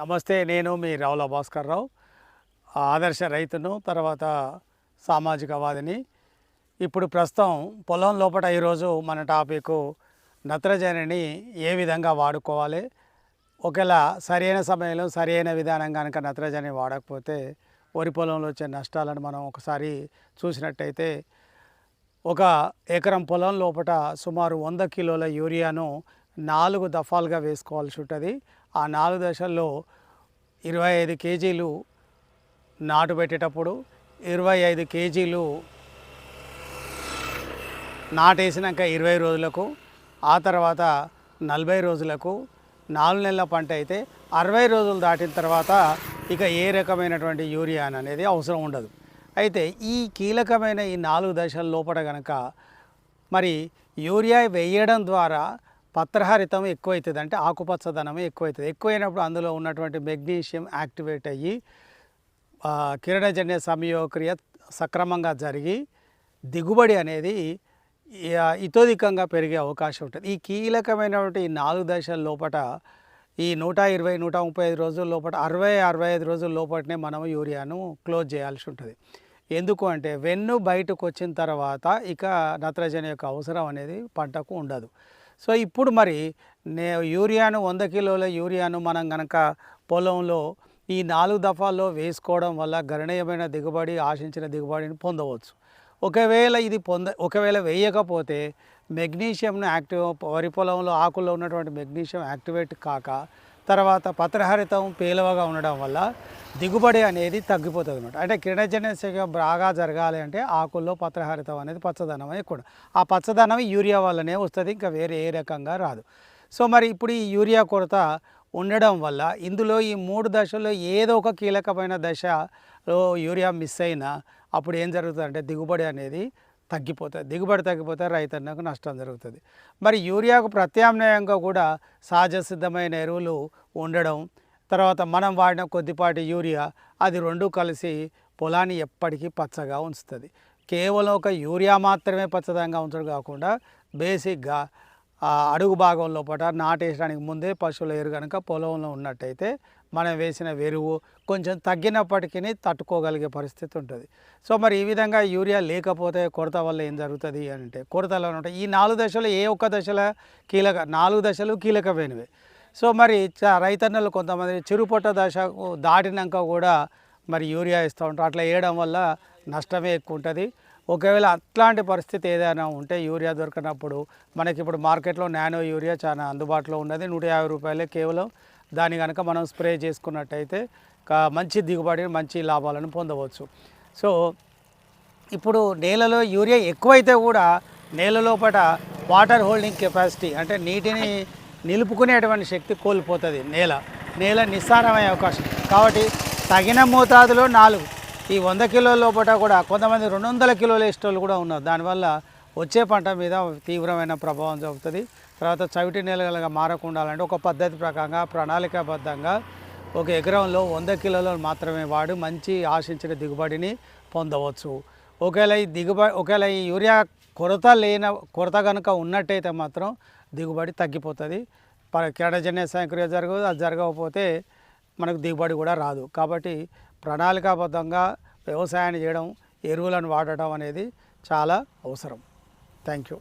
నమస్తే. నేను మీ రావుల భాస్కర్ రావు, ఆదర్శ రైతును, తర్వాత సామాజికవాదిని. ఇప్పుడు ప్రస్తుతం పొలం లోపల ఈరోజు మన టాపిక్ నత్రజనిని ఏ విధంగా వాడుకోవాలి, ఒకవేళ సరైన సమయంలో సరైన విధానం కనుక నత్రజని వాడకపోతే వరి పొలంలో వచ్చే నష్టాలను మనం ఒకసారి చూసినట్టయితే, ఒక ఎకరం పొలం లోపల సుమారు 100 కిలోల యూరియాను 4 దఫాలుగా వేసుకోవాల్సి ఉంటుంది. ఆ 4 దశల్లో 25 కేజీలు నాటు పెట్టేటప్పుడు, 25 కేజీలు నాటేసినాక 20 రోజులకు, ఆ తర్వాత 40 రోజులకు, 4 నెలల పంట అయితే 60 రోజులు దాటిన తర్వాత ఇక ఏ రకమైనటువంటి యూరియా అనేది అవసరం ఉండదు. అయితే ఈ కీలకమైన ఈ 4 దశల లోపల కనుక మరి యూరియా వేయడం ద్వారా పత్రహరితం ఎక్కువవుతుంది, అంటే ఆకుపచ్చదనం ఎక్కువవుతుంది. ఎక్కువైనప్పుడు అందులో ఉన్నటువంటి మెగ్నీషియం యాక్టివేట్ అయ్యి కిరణజన్య సంయోగక్రియ సక్రమంగా జరిగి దిగుబడి అనేది ఇతోధికంగా పెరిగే అవకాశం ఉంటుంది. ఈ కీలకమైనటువంటి ఈ 4 దశల లోపల ఈ 120, 135 రోజుల లోపల 60-65 రోజుల లోపలనే మనం యూరియాను క్లోజ్ చేయాల్సి ఉంటుంది. ఎందుకు అంటే వెన్ను బయటకు వచ్చిన తర్వాత ఇక నత్రజని యొక్క అవసరం అనేది పంటకు ఉండదు. సో ఇప్పుడు మరి యూరియాను 100 కిలోల యూరియాను మనం కనుక పొలంలో ఈ 4 దఫాల్లో వేసుకోవడం వల్ల గణనీయమైన దిగుబడి, ఆశించిన దిగుబడిని పొందవచ్చు. ఒకవేళ వేయకపోతే మెగ్నీషియంను వరి పొలంలో ఆకుల్లో ఉన్నటువంటి మెగ్నీషియం యాక్టివేట్ కాక తర్వాత పత్రహరితం పేలవగా ఉండడం వల్ల దిగుబడి అనేది తగ్గిపోతుంది అనమాట. అంటే కిరణజన్య బాగా జరగాలి అంటే ఆకుల్లో పత్రహరితం అనేది పచ్చదనం ఎక్కువ, ఆ పచ్చదనం యూరియా వల్లనే వస్తుంది, ఇంకా వేరే ఏ రకంగా రాదు. సో మరి ఇప్పుడు ఈ యూరియా కొరత ఉండడం వల్ల ఇందులో ఈ 3 దశల్లో ఏదో ఒక కీలకమైన దశలో యూరియా మిస్ అయినా అప్పుడు ఏం జరుగుతుందంటే దిగుబడి అనేది తగ్గిపోతుంది. దిగుబడి తగ్గిపోతే రైతన్నకు నష్టం జరుగుతుంది. మరి యూరియాకు ప్రత్యామ్నాయంగా కూడా సహజ సిద్ధమైన ఎరువులు ఉండడం, తర్వాత మనం వాడిన కొద్దిపాటి యూరియా, అది రెండు కలిసి పొలాన్ని ఎప్పటికీ పచ్చగా ఉంచుతుంది. కేవలం ఒక యూరియా మాత్రమే పచ్చదంగా ఉంచడం కాకుండా బేసిక్గా అడుగు భాగం లోపల నాటేసడానికి ముందే పశువుల ఎరువు కనుక పొలంలో ఉన్నట్టయితే మనం వేసిన ఎరువు కొంచెం తగ్గినప్పటికీ తట్టుకోగలిగే పరిస్థితి ఉంటుంది. సో మరి ఈ విధంగా యూరియా లేకపోతే కొరత వల్ల ఏం జరుగుతుంది అంటే, కొరతలో ఉంటాయి ఈ 4 దశలు ఏ ఒక్క దశలో 4 దశలు కీలకమైనవి. సో మరి రైతన్నలు కొంతమంది చిరుపొట్ట దశ దాటినాక కూడా మరి యూరియా ఇస్తూ ఉంటారు. అట్లా వేయడం వల్ల నష్టమే ఎక్కువ ఉంటుంది. ఒకవేళ అట్లాంటి పరిస్థితి ఏదైనా ఉంటే యూరియా దొరికినప్పుడు మనకి ఇప్పుడు మార్కెట్లో నానో యూరియా చాలా అందుబాటులో ఉన్నది, 150 రూపాయలే కేవలం. దాన్ని కనుక మనం స్ప్రే చేసుకున్నట్టయితే మంచి దిగుబడి, మంచి లాభాలను పొందవచ్చు. సో ఇప్పుడు నేలలో యూరియా ఎక్కువైతే కూడా నేల లోపల వాటర్ హోల్డింగ్ కెపాసిటీ, అంటే నీటిని నిలుపుకునేటువంటి శక్తి కోల్పోతుంది. నేల నిస్సారమయ్యే అవకాశం. కాబట్టి తగిన మోతాదులో 4 ఈ 100 కిలోల లోపల కూడా కొంతమంది 200 కిలోల వేసేటోళ్ళు కూడా ఉన్నారు. దానివల్ల వచ్చే పంట మీద తీవ్రమైన ప్రభావం చూపుతుంది. తర్వాత చవిటి నేలగా మారకుండా ఉండాలంటే ఒక పద్ధతి ప్రకారంగా ప్రణాళికాబద్ధంగా ఒక ఎకరంలో 100 కిలోలు మాత్రమే వాడి మంచి ఆశించిన దిగుబడిని పొందవచ్చు. ఒకవేళ ఈ యూరియా కొరత కనుక ఉన్నట్టయితే మాత్రం దిగుబడి తగ్గిపోతుంది. కిరణజన్య సంక్రియ జరగదు, అది జరగకపోతే మనకు దిగుబడి కూడా రాదు. కాబట్టి ప్రణాళికాబద్ధంగా వ్యవసాయాన్ని చేయడం, ఎరువులను వాడటం అనేది చాలా అవసరం. Thank you.